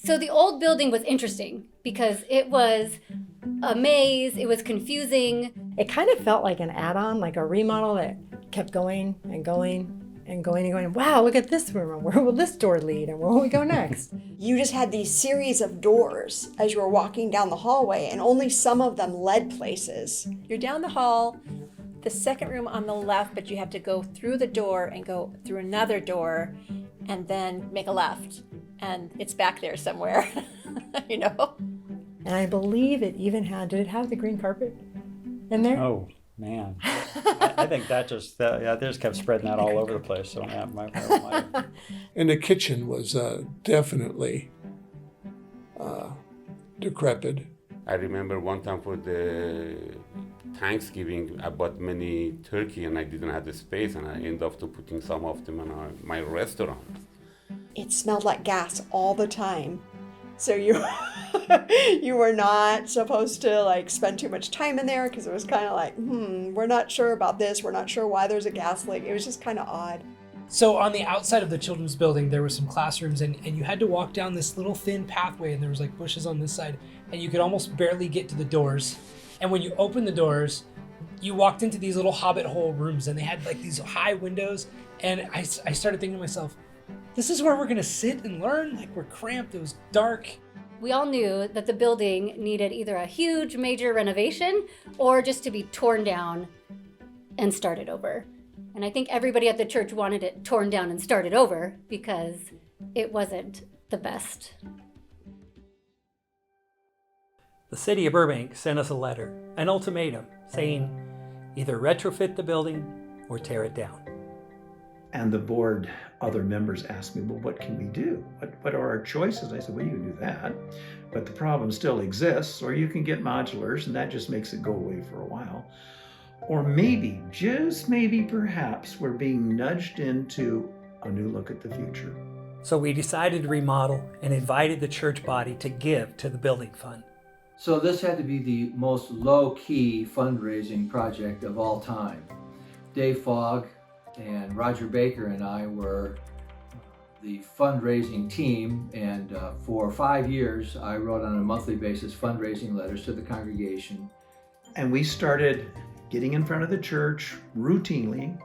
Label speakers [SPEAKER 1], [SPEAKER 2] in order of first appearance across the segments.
[SPEAKER 1] So the old building was interesting because it was a maze, it was confusing.
[SPEAKER 2] It kind of felt like an add-on, like a remodel that kept going and going and going and going. Wow, look at this room, and where will this door lead, and where will we go next?
[SPEAKER 3] You just had these series of doors as you were walking down the hallway, and only some of them led places.
[SPEAKER 4] You're down the hall, the second room on the left, but you have to go through the door and go through another door and then make a left. And it's back there somewhere, you know?
[SPEAKER 2] And I believe it even had, did it have the green carpet in there?
[SPEAKER 5] Oh, man. I think they just kept spreading that all over the place. So yeah,
[SPEAKER 6] And the kitchen was definitely decrepit.
[SPEAKER 7] I remember one time for the Thanksgiving, I bought many turkey and I didn't have the space, and I ended up putting some of them in my restaurant.
[SPEAKER 3] It smelled like gas all the time. So you you were not supposed to like spend too much time in there because it was kind of like, we're not sure about this. We're not sure why there's a gas leak. It was just kind of odd.
[SPEAKER 8] So on the outside of the children's building, there were some classrooms, and you had to walk down this little thin pathway, and there was like bushes on this side, and you could almost barely get to the doors. And when you opened the doors, you walked into these little hobbit hole rooms, and they had like these high windows. And I started thinking to myself, this is where we're gonna sit and learn? Like, we're cramped, it was dark.
[SPEAKER 1] We all knew that the building needed either a huge major renovation or just to be torn down and started over. And I think everybody at the church wanted it torn down and started over because it wasn't the best.
[SPEAKER 9] The city of Burbank sent us a letter, an ultimatum, saying either retrofit the building or tear it down.
[SPEAKER 10] And the board, other members asked me, well, what can we do? What are our choices? I said, well, you can do that, but the problem still exists, or you can get modulars, and that just makes it go away for a while. Or maybe, just maybe perhaps, we're being nudged into a new look at the future.
[SPEAKER 9] So we decided to remodel and invited the church body to give to the building fund.
[SPEAKER 11] So this had to be the most low-key fundraising project of all time. Dave Fogg and Roger Baker and I were the fundraising team, and for 5 years I wrote on a monthly basis fundraising letters to the congregation.
[SPEAKER 10] And we started getting in front of the church routinely,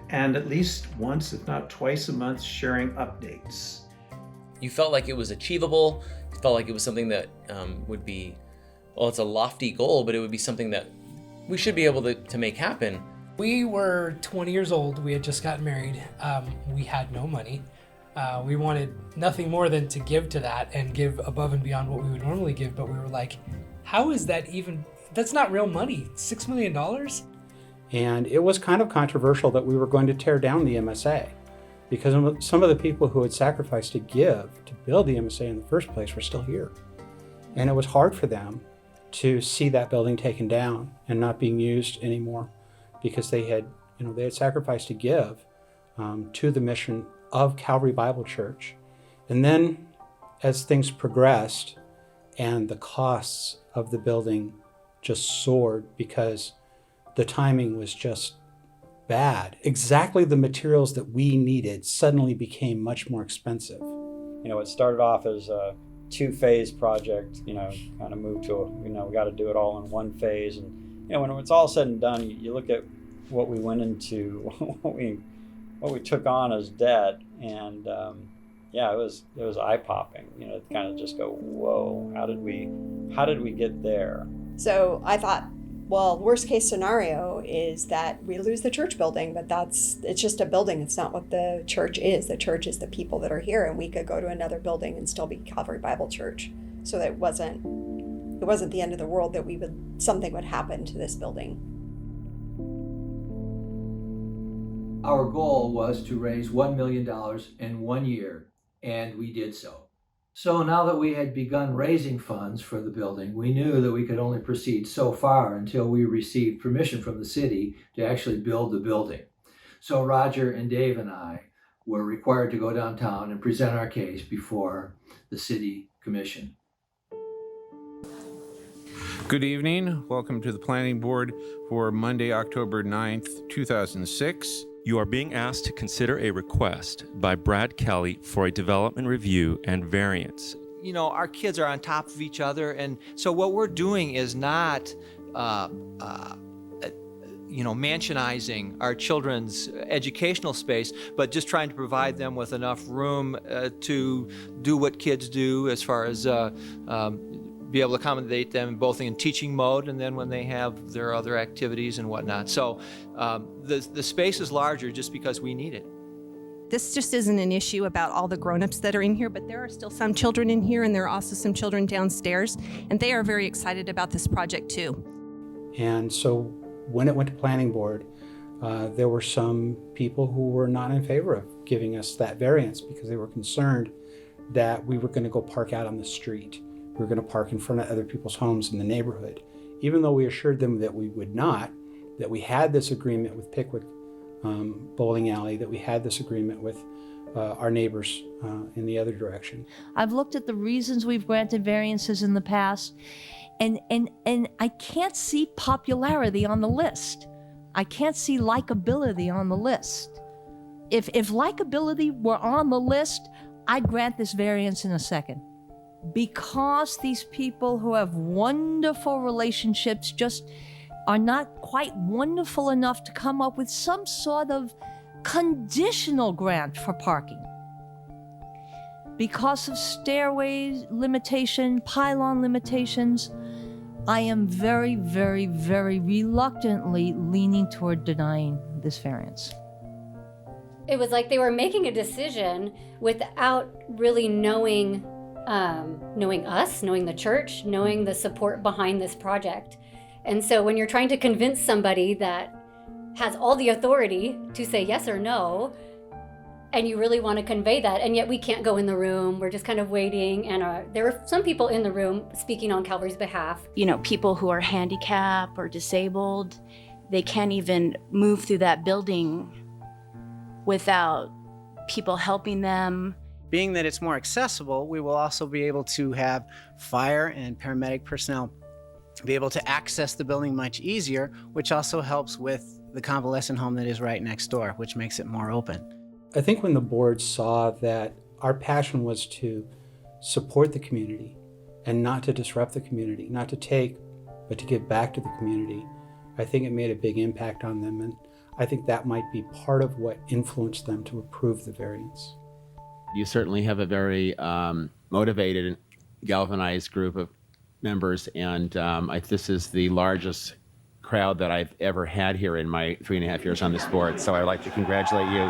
[SPEAKER 10] and at least once, if not twice a month, sharing updates.
[SPEAKER 12] You felt like it was achievable. You felt like it was something that would be, well, it's a lofty goal, but it would be something that we should be able to make happen.
[SPEAKER 8] We were 20 years old. We had just gotten married. We had no money. We wanted nothing more than to give to that and give above and beyond what we would normally give. But we were like, how is that even, that's not real money, $6 million?
[SPEAKER 5] And it was kind of controversial that we were going to tear down the MSA because some of the people who had sacrificed to give to build the MSA in the first place were still here. And it was hard for them to see that building taken down and not being used anymore, because they had sacrificed to give to the mission of Calvary Bible Church. And then as things progressed and the costs of the building just soared because the timing was just bad, exactly the materials that we needed suddenly became much more expensive. It started off as a 2-phase project, kind of moved to, we got to do it all in 1 phase. And when it's all said and done, you look at what we went into, what we took on as debt, and it was eye-popping. To kind of just go, whoa, how did we get there?
[SPEAKER 3] So I thought, well, worst case scenario is that we lose the church building, but it's just a building. It's not what the church is. The church is the people that are here, and we could go to another building and still be Calvary Bible Church. So that it wasn't the end of the world that something would happen to this building.
[SPEAKER 11] Our goal was to raise $1 million in 1 year, and we did so. So now that we had begun raising funds for the building, we knew that we could only proceed so far until we received permission from the city to actually build the building. So Roger and Dave and I were required to go downtown and present our case before the city commission.
[SPEAKER 13] Good evening. Welcome to the Planning Board for Monday, October 9th, 2006. You are being asked to consider a request by Brad Kelly for a development review and variance.
[SPEAKER 14] You know, our kids are on top of each other, and so what we're doing is not mansionizing our children's educational space, but just trying to provide them with enough room to do what kids do as far as be able to accommodate them both in teaching mode and then when they have their other activities and whatnot. So the space is larger just because we need it.
[SPEAKER 15] This just isn't an issue about all the grown-ups that are in here, but there are still some children in here, and there are also some children downstairs, and they are very excited about this project too.
[SPEAKER 5] And so when it went to planning board, there were some people who were not in favor of giving us that variance because they were concerned that we were going to go park out on the street. We were going to park in front of other people's homes in the neighborhood. Even though we assured them that we would not, that we had this agreement with Pickwick Bowling Alley, that we had this agreement with our neighbors in the other direction.
[SPEAKER 16] I've looked at the reasons we've granted variances in the past, and I can't see popularity on the list. I can't see likability on the list. If likability were on the list, I'd grant this variance in a second. Because these people who have wonderful relationships just are not quite wonderful enough to come up with some sort of conditional grant for parking. Because of stairway limitation, pylon limitations, I am very, very, very reluctantly leaning toward denying this variance.
[SPEAKER 1] It was like they were making a decision without really knowing us, knowing the church, knowing the support behind this project. And so when you're trying to convince somebody that has all the authority to say yes or no, and you really want to convey that, and yet we can't go in the room, we're just kind of waiting, and there were some people in the room speaking on Calvary's behalf.
[SPEAKER 17] You know, people who are handicapped or disabled, they can't even move through that building without people helping them.
[SPEAKER 18] Being that it's more accessible, we will also be able to have fire and paramedic personnel be able to access the building much easier, which also helps with the convalescent home that is right next door, which makes it more open.
[SPEAKER 5] I think when the board saw that our passion was to support the community and not to disrupt the community, not to take, but to give back to the community, I think it made a big impact on them. And I think that might be part of what influenced them to approve the variance.
[SPEAKER 19] You certainly have a very motivated and galvanized group of members, and this is the largest crowd that I've ever had here in my 3.5 years on this board, so I'd like to congratulate you.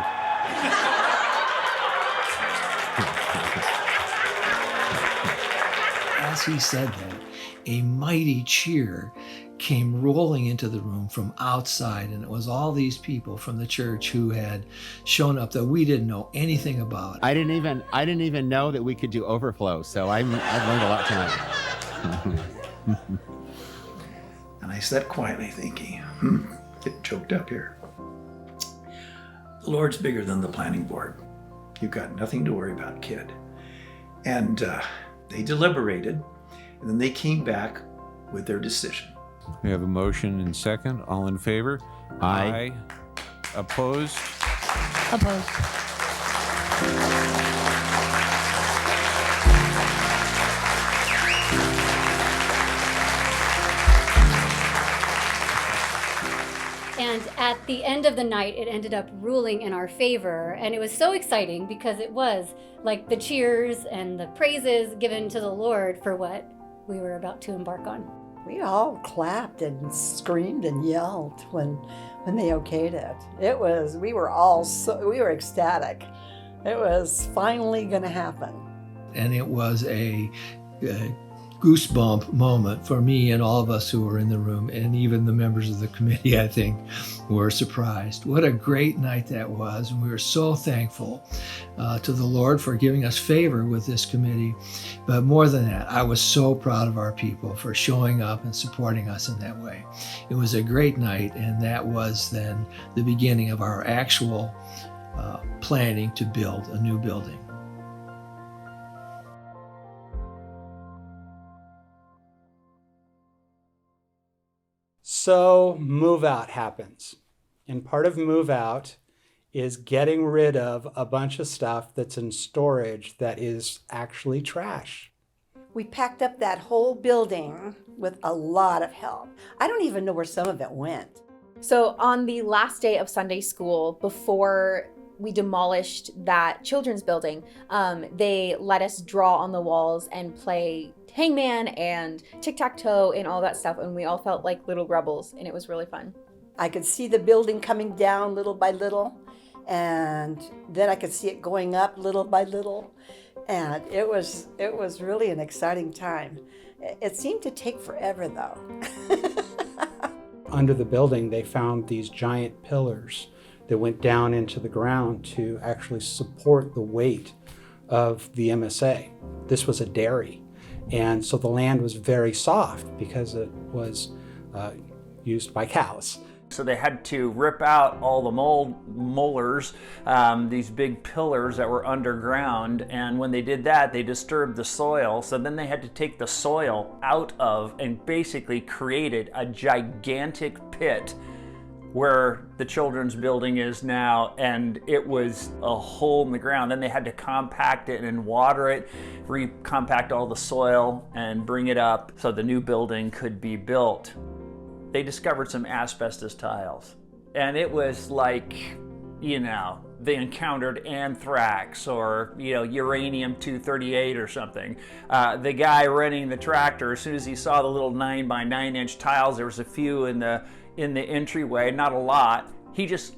[SPEAKER 11] As he said that, a mighty cheer came rolling into the room from outside, and it was all these people from the church who had shown up that we didn't know anything about.
[SPEAKER 19] I didn't even know that we could do overflow, so I've learned a lot tonight.
[SPEAKER 10] And I sat quietly thinking, get choked up here. The Lord's bigger than the planning board. You've got nothing to worry about, kid. And they deliberated, and then they came back with their decision.
[SPEAKER 20] We have a motion and second. All in favor?
[SPEAKER 19] Aye.
[SPEAKER 20] Opposed?
[SPEAKER 16] Opposed.
[SPEAKER 1] And at the end of the night, it ended up ruling in our favor. And it was so exciting because it was like the cheers and the praises given to the Lord for what we were about to embark on.
[SPEAKER 21] We all clapped and screamed and yelled when they okayed it. We were ecstatic. It was finally going to happen.
[SPEAKER 11] And it was a goosebump moment for me and all of us who were in the room, and even the members of the committee, I think, were surprised. What a great night that was, and we were so thankful to the Lord for giving us favor with this committee. But more than that, I was so proud of our people for showing up and supporting us in that way. It was a great night, and that was then the beginning of our actual planning to build a new building.
[SPEAKER 5] So move out happens. And part of move out is getting rid of a bunch of stuff that's in storage that is actually trash.
[SPEAKER 21] We packed up that whole building with a lot of help. I don't even know where some of it went.
[SPEAKER 4] So on the last day of Sunday school, before we demolished that children's building, they let us draw on the walls and play hangman and tic-tac-toe and all that stuff, and we all felt like little rebels, and it was really fun.
[SPEAKER 21] I could see the building coming down little by little, and then I could see it going up little by little, and it was really an exciting time. It seemed to take forever though.
[SPEAKER 5] Under the building, they found these giant pillars that went down into the ground to actually support the weight of the MSA. This was a dairy, and so the land was very soft because it was used by cows.
[SPEAKER 22] So they had to rip out all the molars, these big pillars that were underground, and when they did that, they disturbed the soil. So then they had to take the soil out of and basically created a gigantic pit where the children's building is now, and it was a hole in the ground. Then they had to compact it and water it, recompact all the soil and bring it up so the new building could be built. They discovered some asbestos tiles, and it was like, they encountered anthrax or, uranium-238 or something. The guy running the tractor, as soon as he saw the little 9x9-inch tiles, there was a few in the entryway, not a lot, he just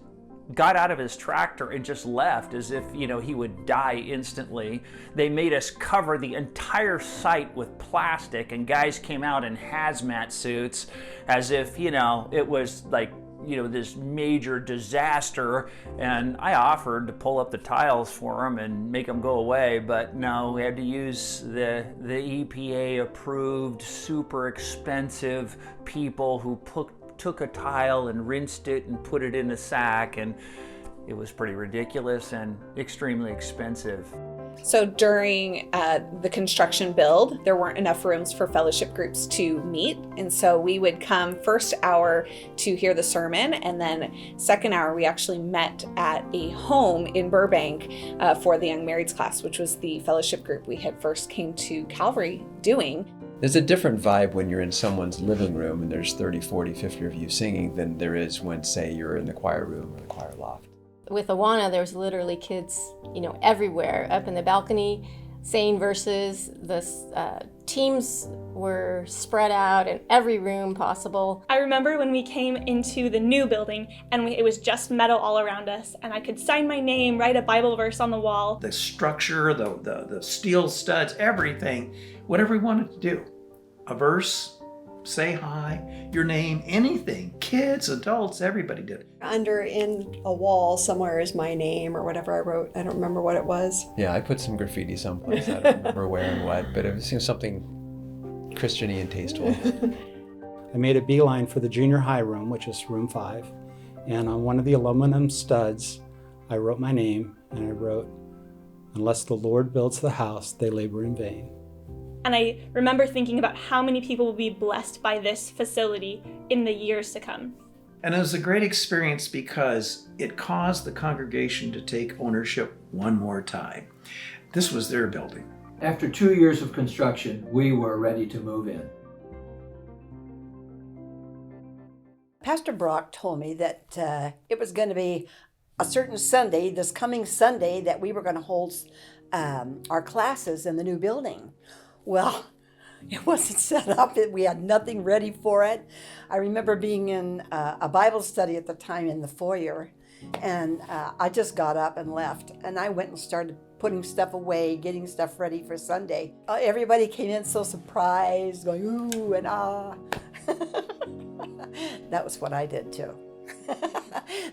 [SPEAKER 22] got out of his tractor and just left as if, he would die instantly. They made us cover the entire site with plastic, and guys came out in hazmat suits as if, it was like, this major disaster. And I offered to pull up the tiles for them and make them go away, but no, we had to use the EPA approved, super expensive people who took a tile and rinsed it and put it in a sack, and it was pretty ridiculous and extremely expensive.
[SPEAKER 23] So during the construction build, there weren't enough rooms for fellowship groups to meet, and so we would come first hour to hear the sermon, and then second hour we actually met at a home in Burbank for the Young Marrieds class, which was the fellowship group we had first came to Calvary doing.
[SPEAKER 24] There's a different vibe when you're in someone's living room and there's 30, 40, 50 of you singing than there is when, say, you're in the choir room or the choir loft.
[SPEAKER 25] With Awana, there was literally kids, everywhere, up in the balcony, saying verses. The teams were spread out in every room possible.
[SPEAKER 26] I remember when we came into the new building and it was just metal all around us, and I could sign my name, write a Bible verse on the wall.
[SPEAKER 10] The structure, the steel studs, everything, whatever we wanted to do. A verse, say hi, your name, anything. Kids, adults, everybody did it.
[SPEAKER 3] Under in a wall somewhere is my name or whatever I wrote. I don't remember what it was.
[SPEAKER 24] Yeah, I put some graffiti someplace. I don't remember where and what, but it was something Christian-y and tasteful.
[SPEAKER 5] I made a beeline for the junior high room, which is room 5, and on one of the aluminum studs, I wrote my name, and I wrote, "Unless the Lord builds the house, they labor in vain."
[SPEAKER 26] And I remember thinking about how many people will be blessed by this facility in the years to come.
[SPEAKER 10] And it was a great experience because it caused the congregation to take ownership one more time. This was their building.
[SPEAKER 11] After 2 years of construction, we were ready to move in.
[SPEAKER 21] Pastor Brock told me that it was going to be a certain Sunday, this coming Sunday, that we were going to hold our classes in the new building. Well, it wasn't set up. We had nothing ready for it. I remember being in a Bible study at the time in the foyer, and I just got up and left. And I went and started putting stuff away, getting stuff ready for Sunday. Everybody came in so surprised, going, ooh and ah. That was what I did too.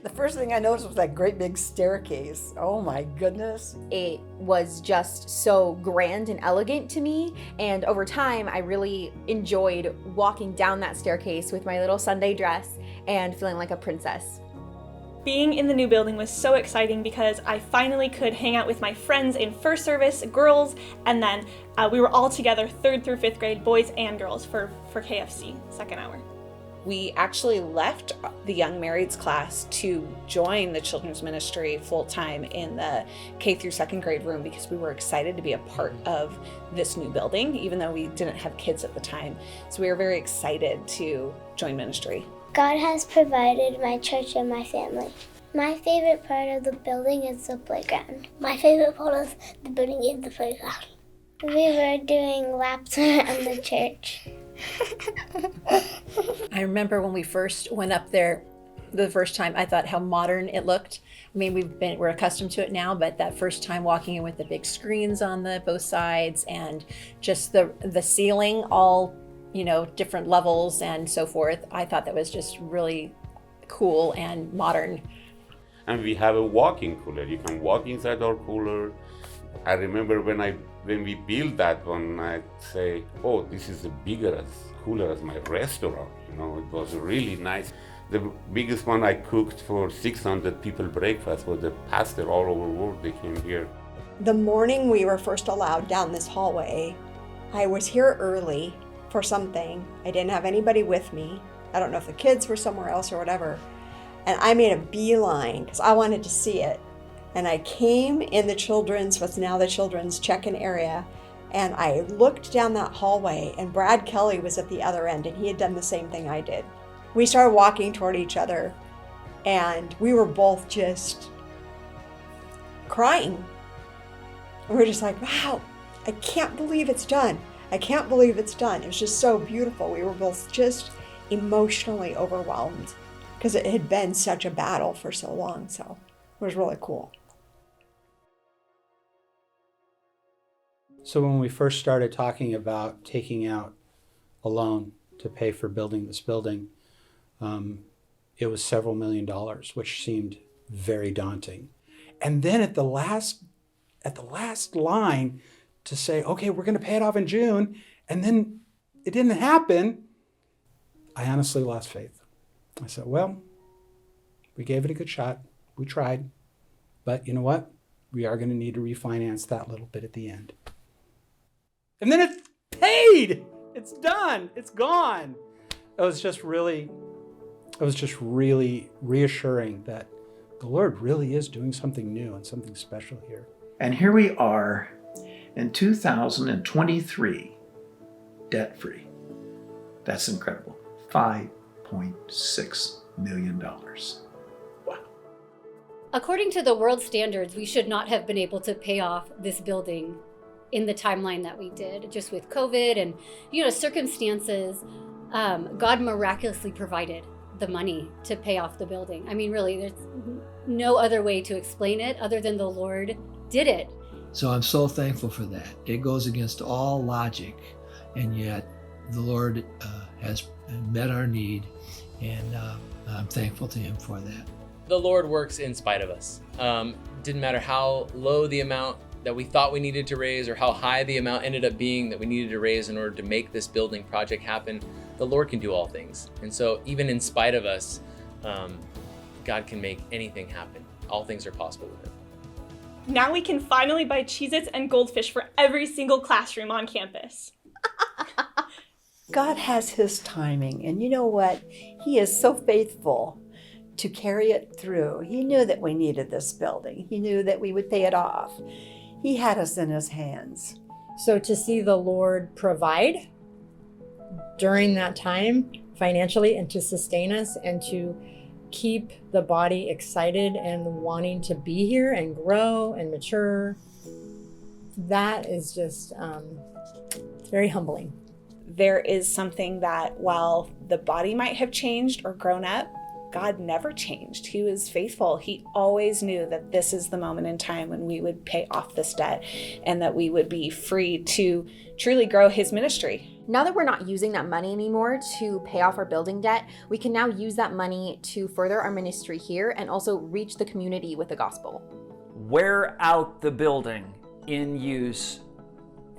[SPEAKER 21] The first thing I noticed was that great big staircase. Oh my goodness.
[SPEAKER 4] It was just so grand and elegant to me, and over time I really enjoyed walking down that staircase with my little Sunday dress and feeling like a princess.
[SPEAKER 26] Being in the new building was so exciting because I finally could hang out with my friends in first service, girls, and then we were all together 3rd through 5th grade, boys and girls, for KFC, second hour.
[SPEAKER 23] We actually left the Young Marrieds class to join the children's ministry full-time in the K through second grade room because we were excited to be a part of this new building, even though we didn't have kids at the time. So we were very excited to join ministry.
[SPEAKER 2] God has provided my church and my family. My favorite part of the building is the playground. My favorite part of the building is the playground. We were doing laps around the church.
[SPEAKER 6] I remember when we first went up there the first time, I thought how modern it looked. I mean, we're accustomed to it now, but that first time walking in with the big screens on both sides and just the ceiling, all, different levels and so forth, I thought that was just really cool and modern.
[SPEAKER 7] And we have a walk-in cooler. You can walk inside our cooler. I remember when we built that one, I'd say, oh, this is bigger, cooler as my restaurant. It was really nice. The biggest one I cooked for 600 people breakfast was the pastor all over the world. They came here.
[SPEAKER 3] The morning we were first allowed down this hallway, I was here early for something. I didn't have anybody with me. I don't know if the kids were somewhere else or whatever. And I made a beeline because I wanted to see it. And I came in what's now the children's check-in area, and I looked down that hallway, and Brad Kelly was at the other end, and he had done the same thing I did. We started walking toward each other, and we were both just crying. And we were just like, wow, I can't believe it's done. I can't believe it's done. It was just so beautiful. We were both just emotionally overwhelmed because it had been such a battle for so long, so it was really cool.
[SPEAKER 5] So when we first started talking about taking out a loan to pay for building this building, it was several $1 million, which seemed very daunting. And then at the last line to say, okay, we're going to pay it off in June, and then it didn't happen, I honestly lost faith. I said, well, we gave it a good shot. We tried. But you know what? We are going to need to refinance that little bit at the end. And then it's paid. It's done. It's gone. It was just really reassuring that the Lord really is doing something new and something special here.
[SPEAKER 10] And here we are in 2023, debt-free. That's incredible. $5.6 million. Wow.
[SPEAKER 1] According to the world standards, we should not have been able to pay off this building in the timeline that we did, just with COVID and circumstances. God miraculously provided the money to pay off the building. I mean, really, there's no other way to explain it other than the Lord did it.
[SPEAKER 11] So I'm so thankful for that. It goes against all logic, and yet the Lord has met our need, and I'm thankful to Him for that.
[SPEAKER 8] The Lord works in spite of us. Didn't matter how low the amount that we thought we needed to raise or how high the amount ended up being that we needed to raise in order to make this building project happen, the Lord can do all things. And so even in spite of us, God can make anything happen. All things are possible with Him.
[SPEAKER 26] Now we can finally buy Cheez-Its and goldfish for every single classroom on campus.
[SPEAKER 21] God has His timing, and you know what? He is so faithful to carry it through. He knew that we needed this building. He knew that we would pay it off. He had us in His hands.
[SPEAKER 9] So to see the Lord provide during that time financially and to sustain us and to keep the body excited and wanting to be here and grow and mature, that is just it's very humbling.
[SPEAKER 23] There is something that while the body might have changed or grown up, God never changed. He was faithful. He always knew that this is the moment in time when we would pay off this debt and that we would be free to truly grow His ministry.
[SPEAKER 4] Now that we're not using that money anymore to pay off our building debt, we can now use that money to further our ministry here and also reach the community with the gospel.
[SPEAKER 22] Wear out the building in use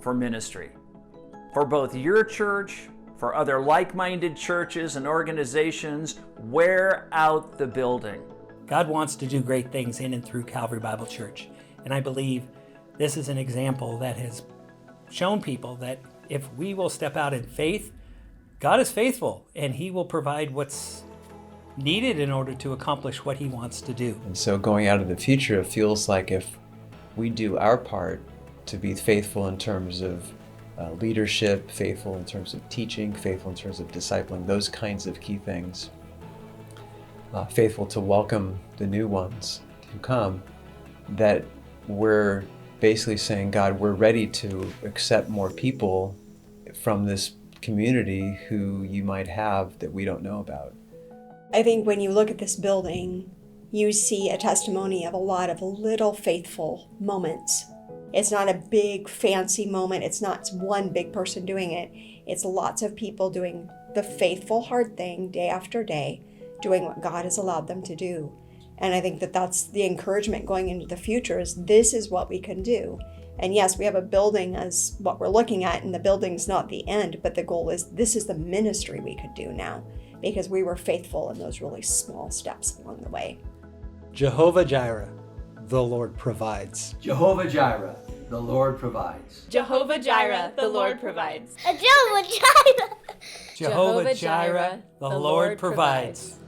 [SPEAKER 22] for ministry. For both your church, for other like-minded churches and organizations, wear out the building.
[SPEAKER 12] God wants to do great things in and through Calvary Bible Church. And I believe this is an example that has shown people that if we will step out in faith, God is faithful, and He will provide what's needed in order to accomplish what He wants to do.
[SPEAKER 24] And so going out of the future, it feels like if we do our part to be faithful in terms of leadership, faithful in terms of teaching, faithful in terms of discipling, those kinds of key things, faithful to welcome the new ones who come, that we're basically saying, God, we're ready to accept more people from this community who you might have that we don't know about.
[SPEAKER 3] I think when you look at this building, you see a testimony of a lot of little faithful moments. It's not a big fancy moment. It's not one big person doing it. It's lots of people doing the faithful hard thing day after day, doing what God has allowed them to do. And I think that that's the encouragement going into the future, is this is what we can do. And yes, we have a building as what we're looking at, and the building's not the end, but the goal is this is the ministry we could do now, because we were faithful in those really small steps along the way.
[SPEAKER 5] Jehovah Jireh, the Lord provides.
[SPEAKER 11] Jehovah Jireh, the Lord provides.
[SPEAKER 25] Jehovah Jireh, the Lord provides.
[SPEAKER 2] Jehovah Jireh.
[SPEAKER 12] Jehovah Jireh, the Lord provides.